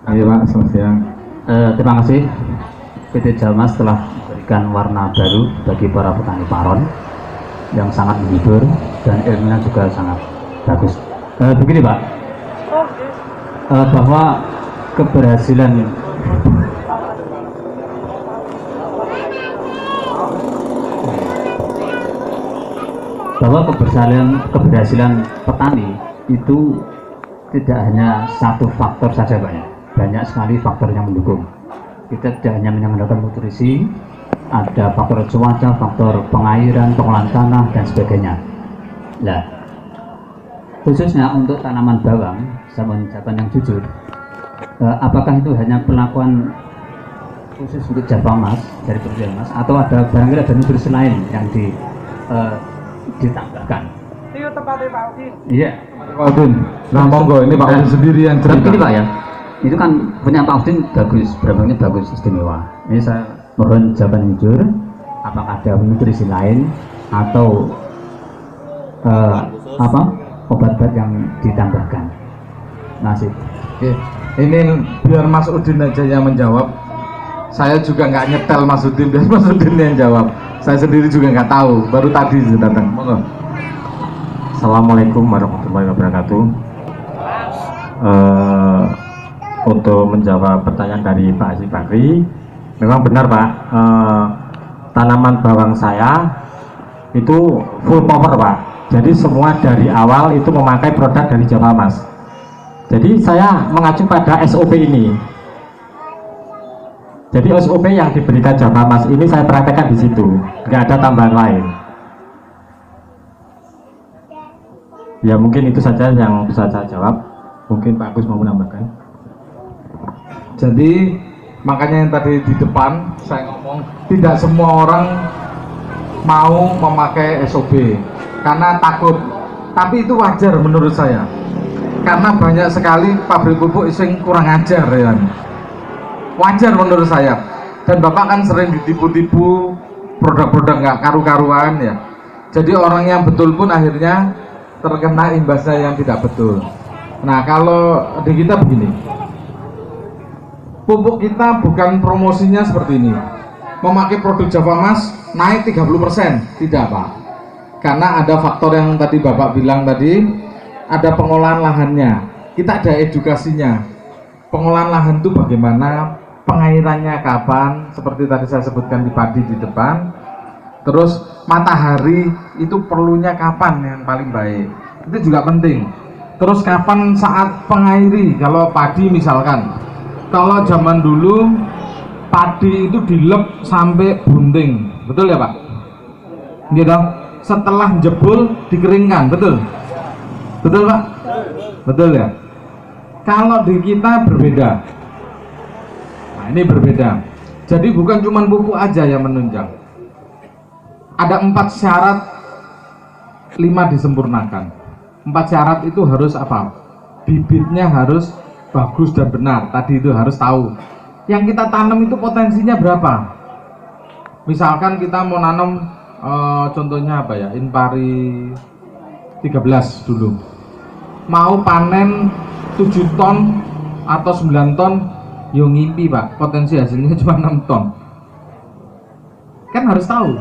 Ayo Pak, selamat siang. Terima kasih PT Jalmas telah memberikan warna baru bagi para petani paron yang sangat menghibur dan ilmunya juga sangat bagus. Begini Pak, bahwa keberhasilan keberhasilan petani itu tidak hanya satu faktor saja Pak ya. Banyak sekali faktor yang mendukung. Kita tidak hanya mengandalkan nutrisi, ada faktor cuaca, faktor pengairan, pengolahan tanah dan sebagainya. Nah, khususnya untuk tanaman bawang, saya mohon jawaban yang jujur. Apakah itu hanya perlakuan khusus untuk Java Mas dari Perjuangan Mas, atau ada barangkali ada nutrisi lain yang ditambahkan? Itu tempatnya Pak Udin. Iya. Pak Udin. Nah monggo, ini Pak Udin sendiri yang cerita. Ini Pak ya, itu kan punya Pak Udin bagus, berambangnya bagus, istimewa. Ini saya mohon jawaban jujur, apakah ada nutrisi lain atau obat-obat yang ditambahkan? Nasib. Oke. Ini biar Mas Udin aja yang menjawab. Saya juga nggak nyetel Mas Udin, biar Mas Udin yang jawab. Saya sendiri juga nggak tahu, baru tadi datang. Monggo. Assalamualaikum warahmatullahi wabarakatuh. Untuk menjawab pertanyaan dari Pak Haji Bakri, memang benar Pak, tanaman bawang saya itu full power Pak. Jadi semua dari awal itu memakai produk dari Java Mas. Jadi saya mengacu pada SOP ini. Jadi SOP yang diberikan Java Mas ini saya praktekkan di situ, nggak ada tambahan lain. Ya mungkin itu saja yang bisa saya jawab. Mungkin Pak Agus mau menambahkan. Jadi makanya yang tadi di depan saya ngomong, tidak semua orang mau memakai SOP karena takut. Tapi itu wajar menurut saya. Karena banyak sekali pabrik pupuk yang kurang ajar ya. Wajar menurut saya. Dan Bapak kan sering ditipu-tipu produk-produk nggak karu-karuan ya. Jadi orang yang betul pun akhirnya terkena imbasnya yang tidak betul. Nah kalau di kita begini, pupuk kita bukan promosinya seperti ini, memakai produk Java Mas naik 30%, tidak Pak. Karena ada faktor yang tadi Bapak bilang tadi, ada pengolahan lahannya, kita ada edukasinya. Pengolahan lahan itu bagaimana, pengairannya kapan, seperti tadi saya sebutkan di padi di depan. Terus matahari itu perlunya kapan yang paling baik, itu juga penting. Terus kapan saat pengairi, kalau padi misalkan, kalau zaman dulu padi itu dilep sampai bunting, betul ya Pak? Gitu. Setelah jebol dikeringkan, betul? Betul Pak? Betul ya? Kalau di kita berbeda. Nah ini berbeda. Jadi bukan cuma pupuk aja yang menunjang. Ada 4 syarat, 5 disempurnakan. 4 syarat itu harus apa? Bibitnya harus bagus dan benar. Tadi itu harus tahu. Yang kita tanam itu potensinya berapa? Misalkan kita mau nanam contohnya apa ya? Inpari 13 dulu. Mau panen 7 ton atau 9 ton, yo ngimpi Pak. Potensi hasilnya cuma 6 ton. Kan harus tahu.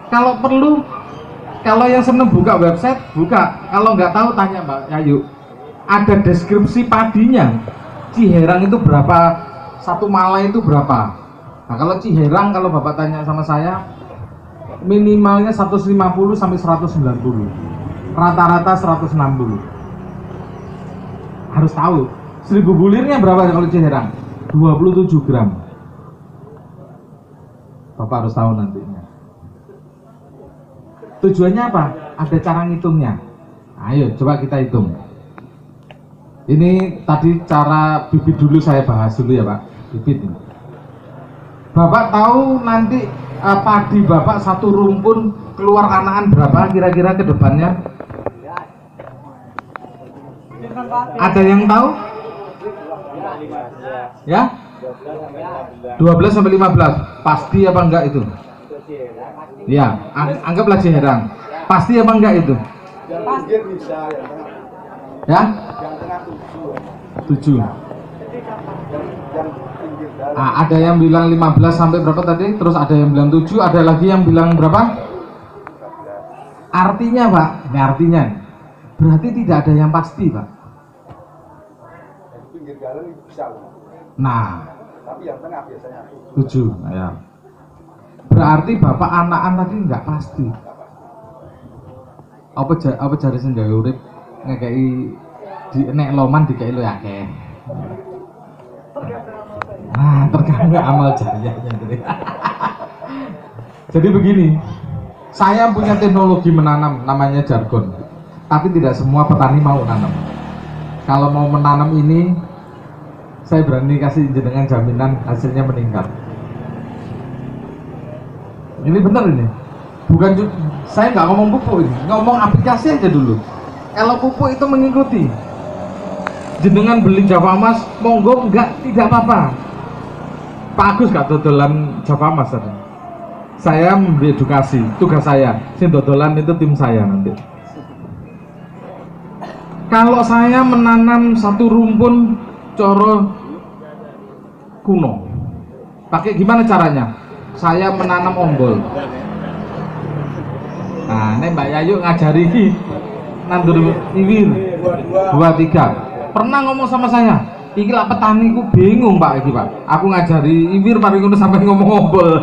Kalau perlu, kalau yang seneng buka website, buka. Kalau nggak tahu tanya Mbak Ayu. Ada deskripsi padinya. Ciherang itu berapa? Satu malai itu berapa? Nah kalau Ciherang, kalau Bapak tanya sama saya, minimalnya 150 sampai 190. Rata-rata 160. Harus tahu. 1000 bulirnya berapa kalau Ciherang? 27 gram. Bapak harus tahu nantinya. Tujuannya apa? Ada cara ngitungnya. Ayo coba kita hitung. Ini tadi cara bibit dulu saya bahas dulu ya Pak. Bibit ini. Bapak tahu nanti padi Bapak satu rumpun keluar anakan berapa kira-kira ke depannya? Ada yang tahu? Ya? 12 sampai 15. Pasti apa enggak itu? Ya, anggaplah Ciherang. Pasti apa enggak itu? Ya? 7. Ada yang bilang 15 sampai berapa tadi? Terus ada yang bilang 7, ada lagi yang bilang berapa? Artinya Pak, ini artinya. Berarti tidak ada yang pasti Pak. Nah, tapi yang tengah biasanya 7. Ya. Berarti Bapak anakan tadi nggak pasti. Apa jari sing gawe urip ngekeki di nek loman dikei lu akeh. Nah, terganggu amal jariahnya gitu. Jadi begini, saya punya teknologi menanam namanya jargon. Tapi tidak semua petani mau nanam. Kalau mau menanam ini, saya berani kasih jenengan jaminan hasilnya meningkat. Ini benar ini. Bukan saya nggak ngomong pupuk ini, ngomong aplikasi aja dulu. Kalau pupuk itu mengikuti. Jenengan beli Java Mas, monggo tidak apa-apa. Pak Agus gak dodolan Java Mas ada. Saya memberi edukasi, tugas saya. Sing dodolan itu tim saya nanti. Kalau saya menanam satu rumpun coro kuno, pakai gimana caranya? Saya menanam ombol. Nah, ini Mbak Yayu ngajari ki nandur iwir 2-3. Pernah ngomong sama saya, iki lah petani ku bingung Pak iki Pak. Aku ngajari iwir mari ngono sampai ngomong ombol.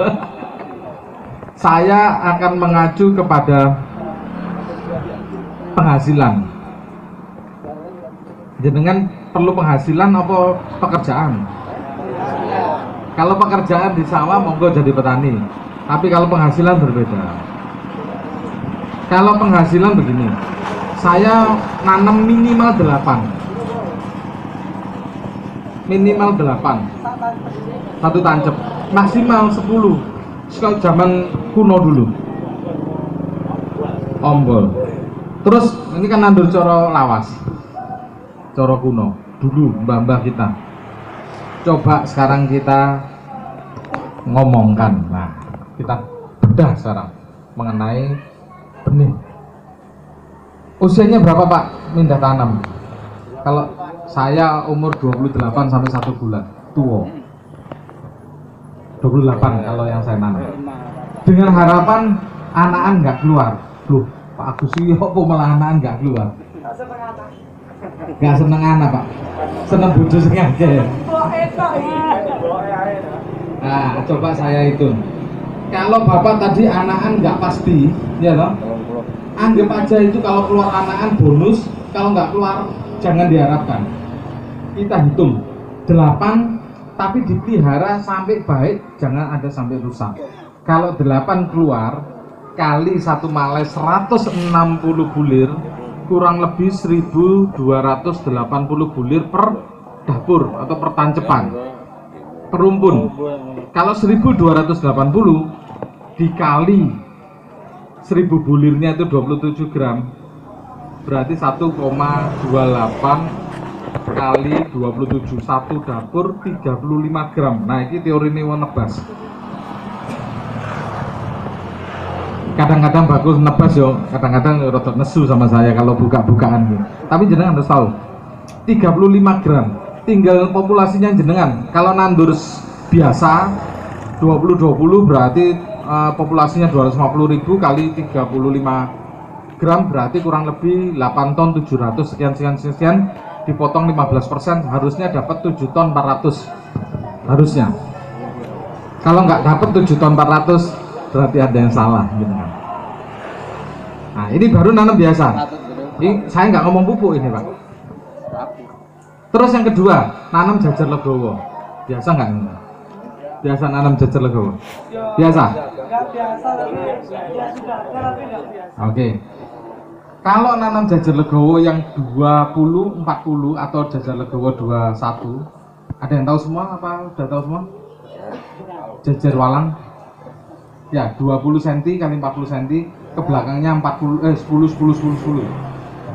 Saya akan mengacu kepada penghasilan. Jenengan perlu penghasilan apa pekerjaan? Kalau pekerjaan di sawah monggo jadi petani. Tapi kalau penghasilan berbeda. Kalau penghasilan begini, saya nanam minimal 8. Minimal 8. Satu tancep. Maksimal 10. Sekali zaman kuno dulu. Ombol. Terus ini kan nandur coro lawas. Coro kuno. Dulu mbah-mbah kita. Coba sekarang kita ngomongkan. Nah, kita bedah sekarang mengenai benih. Usianya berapa Pak mindah tanam? Kalau saya umur 28 sampai 1 bulan, tua. 28 kalau yang saya nanam. Dengan harapan anakan nggak keluar. Loh, Pak Agus ini kok malah anakan nggak keluar? Nggak seneng anak Pak, seneng bojo sing akeh. Nah, coba saya hitung. Kalau Bapak tadi anakan nggak pasti, ya toh? Anggap aja itu kalau keluar anakan bonus, kalau nggak keluar jangan diharapkan. Kita hitung 8, tapi dipelihara sampai baik, jangan ada sampai rusak. Kalau 8 keluar kali satu malai 160 bulir, kurang lebih 1280 bulir per dapur atau per tancepan per rumpun. Kalau 1280 dikali 1000 bulirnya itu 27 gram, berarti 1,28 kali 27, satu dapur 35 gram. Nah ini teori ini nebas. Kadang-kadang bagus nebas yo, kadang-kadang rotot nesu sama saya kalau buka-bukaan gitu. Tapi jenengan harus tahu 35 gram tinggal populasinya jenengan. Kalau nandur biasa 20-20 berarti populasinya 250.000 kali 35 gram berarti kurang lebih 8 ton 700 sekian dipotong 15%, harusnya dapat 7 ton 400 harusnya. Kalau nggak dapat 7 ton 400 berarti ada yang salah gitu kan. Nah ini baru nanam biasa. Ini saya nggak ngomong pupuk ini Pak. Terus yang kedua, nanam jajar legowo. Biasa nggak ini? Biasa nanam jajar legowo? Biasa? Nggak biasa, tapi ya sudah ada, tapi nggak biasa. Oke. Kalau nanam jajar legowo yang 20, 40 atau jajar legowo 21, ada yang tahu semua apa? Udah tahu semua? Jajar walang? Ya, 20 cm kali 40 cm, ke belakangnya 10.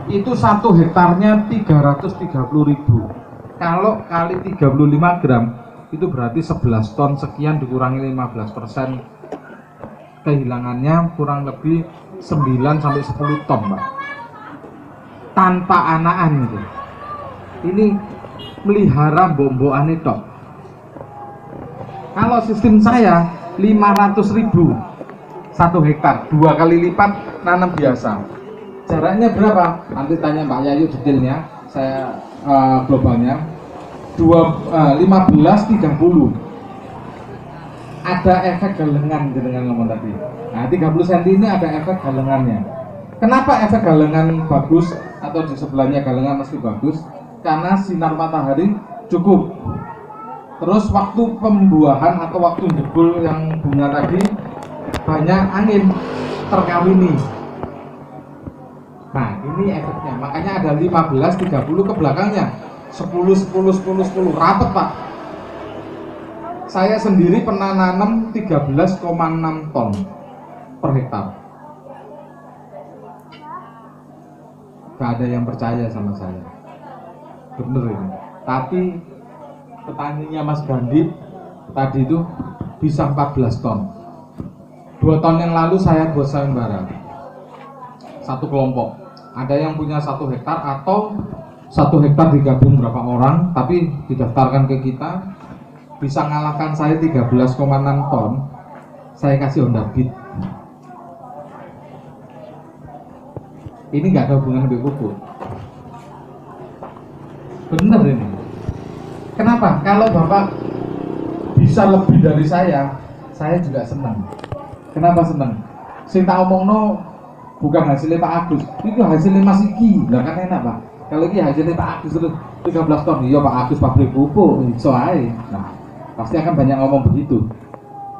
Itu 1 hektarnya 330.000. Kalau kali 35 gram, itu berarti 11 ton sekian dikurangi 15%. Kehilangannya kurang lebih 9 sampai 10 ton, Pak. Tanpa anakan itu. Ini melihara bomboane tok. Kalau sistem saya 500.000 1 hektar, 2 kali lipat nanam biasa. Jaraknya berapa? Nanti tanya Mbak Yayu detailnya. Saya globalnya 15-30. Ada efek galengan dengan ngomong tadi. Nah, 30 cm ini ada efek galengannya. Kenapa efek galengan bagus atau di sebelahnya galengan mesti bagus? Karena sinar matahari cukup. Terus waktu pembuahan atau waktu jebul yang bunga tadi banyak angin terkawini. Nah, ini efeknya. Makanya ada 15-30 ke belakangnya. 10 rapet, Pak. Saya sendiri pernah nanam 13,6 ton per hektar. Gak ada yang percaya sama saya. Bener ini. Tapi petaninya Mas Gandhi tadi itu bisa 14 ton. 2 tahun yang lalu saya buat sayembara. Satu kelompok. Ada yang punya 1 hektar atau 1 hektar digabung berapa orang, tapi didaftarkan ke kita, bisa ngalahkan saya 13,6 ton. Saya kasih Honda Beat. Ini nggak ada hubungan dengan pupuk. Bener ini. Kenapa? Kalau Bapak bisa lebih dari saya juga senang. Kenapa senang? Sing tak omongno bukan hasilnya Pak Agus, itu hasilnya Mas Iki. Lah kan enak, Pak. Kalau ini hasilnya Pak Agus terus 13 ton, iya Pak Agus pabrik pupuk, iso ae. Nah, pasti akan banyak ngomong begitu.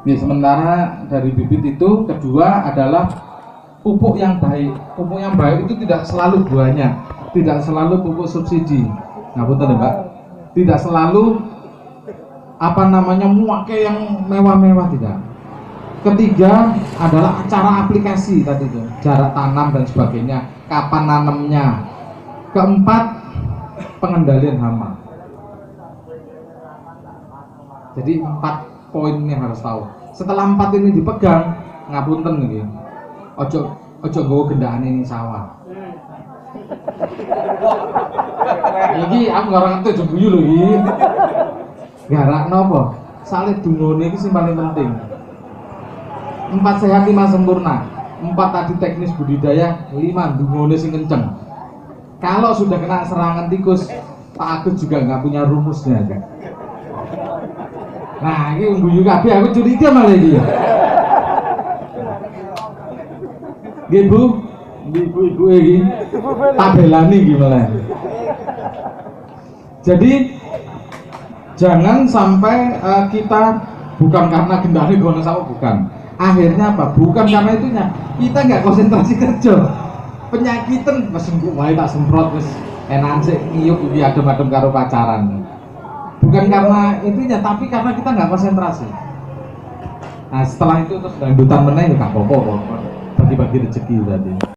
Nih, sementara dari bibit itu, kedua adalah pupuk yang baik. Pupuk yang baik itu tidak selalu banyak, tidak selalu pupuk subsidi. Nah, betul Mbak. Tidak selalu muake yang mewah-mewah, tidak. Ketiga adalah cara aplikasi tadi itu, jarak tanam dan sebagainya, kapan nanamnya. Keempat, pengendalian hama. Jadi 4 poin ini harus tahu. Setelah 4 ini dipegang, ngapunten nih, ojo nggawa gendaan ini sawah. Iki aku ngarang itu jembuyu lho iki. Garak nopo? Salih dungone iki sing paling penting. 4 sehat 5 sempurna. 4 tadi teknis budidaya, 5 dungone sing kenceng. Kalau sudah kena serangan tikus, Pak Agus juga nggak punya rumusnya kan. Nah, ini guyu kabeh aku curiga malah iki. Nggih Bu, ibu-ibu iki tabelani gimana? Jadi jangan sampai kita bukan karena gendane gono sawah, bukan. Akhirnya apa? Bukan karena itunya. Kita nggak konsentrasi kerja. Penyakitan mesin wae tak semprot wis enak sik ngiyup iki adem-adem karo pacaran. Bukan karena itunya, tapi karena kita nggak konsentrasi. Nah, setelah itu terus lanjutan meneh ya nggak apa-apa, bagi-bagi rezeki tadi.